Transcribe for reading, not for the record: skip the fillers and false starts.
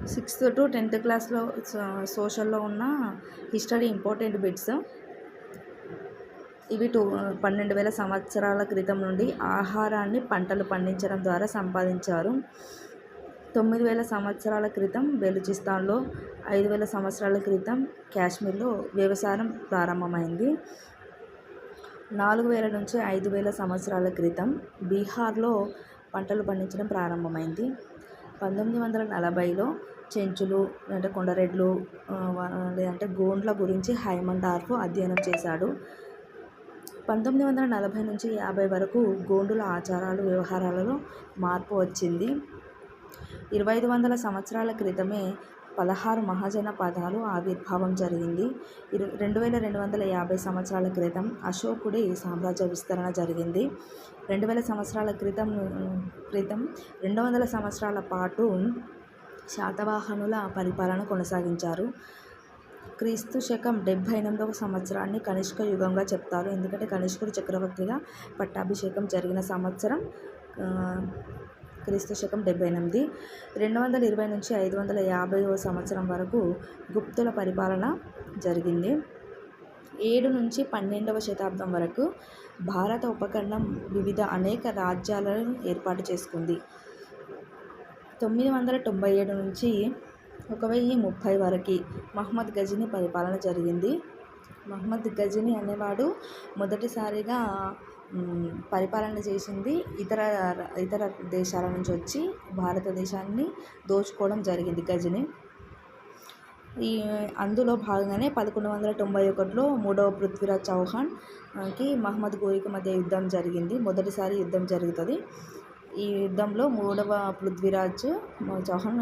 Sixth to 10th క్లాస్లో సోషల్లో ఉన్న history important bits ఇవి 12,000 సంవత్సరాల క్రితం నుండి ఆహారాన్ని పంటలు పండించడం ద్వారా సంపాదించారు. 9,000 సంవత్సరాల క్రితం బెలూచిస్తాన్లో, 5,000 సంవత్సరాల క్రితం కాశ్మీర్లో వ్యవసాయం ప్రారంభమైంది. 4,000 నుంచి 5,000 సంవత్సరాల క్రితం బీహార్లో పంటలు పండించడం ప్రారంభమైంది. 1940లో చెంచులు అంటే కొండరెడ్లు లేదంటే గోండ్ల గురించి హైమన్ డార్ఫ్ అధ్యయనం చేశాడు. 1940 నుంచి 50 వరకు గోండుల ఆచారాలు వ్యవహారాలలో మార్పు వచ్చింది. 2,500 సంవత్సరాల క్రితమే 16 మహాజన పదాలు ఆవిర్భావం జరిగింది. 2,250 సంవత్సరాల క్రితం అశోకుడి సామ్రాజ్య విస్తరణ జరిగింది. 2,000 సంవత్సరాల క్రితం 200 సంవత్సరాల పాటు శాతవాహనుల పరిపాలన కొనసాగించారు. క్రీస్తు శకం 78వ సంవత్సరాన్ని కనిష్క యుగంగా చెప్తారు. ఎందుకంటే కనిష్కుడు చక్రవర్తిగా పట్టాభిషేకం జరిగిన సంవత్సరం క్రీస్తు శకం 78. 220 నుంచి 550వ సంవత్సరం వరకు గుప్తుల పరిపాలన జరిగింది. 7 నుంచి 12వ శతాబ్దం వరకు భారత ఉపఖండం వివిధ అనేక రాజ్యాలను ఏర్పాటు చేసుకుంది. 997 నుంచి 1030 వరకు మహమ్మద్ గజనీ పరిపాలన జరిగింది. మహమ్మద్ గజనీ అనేవాడు మొదటిసారిగా పరిపాలన చేసింది ఇతర దేశాల నుంచి వచ్చి భారతదేశాన్ని దోచుకోవడం జరిగింది గజనీ. అందులో భాగంగానే 1191లో 3వ పృథ్వీరాజ్ చౌహాన్కి మహమ్మద్ ఘోరీకి మధ్య యుద్ధం జరిగింది. మొదటిసారి యుద్ధం జరుగుతుంది. ఈ యుద్ధంలో 3వ పృథ్వీరాజ్ చౌహాన్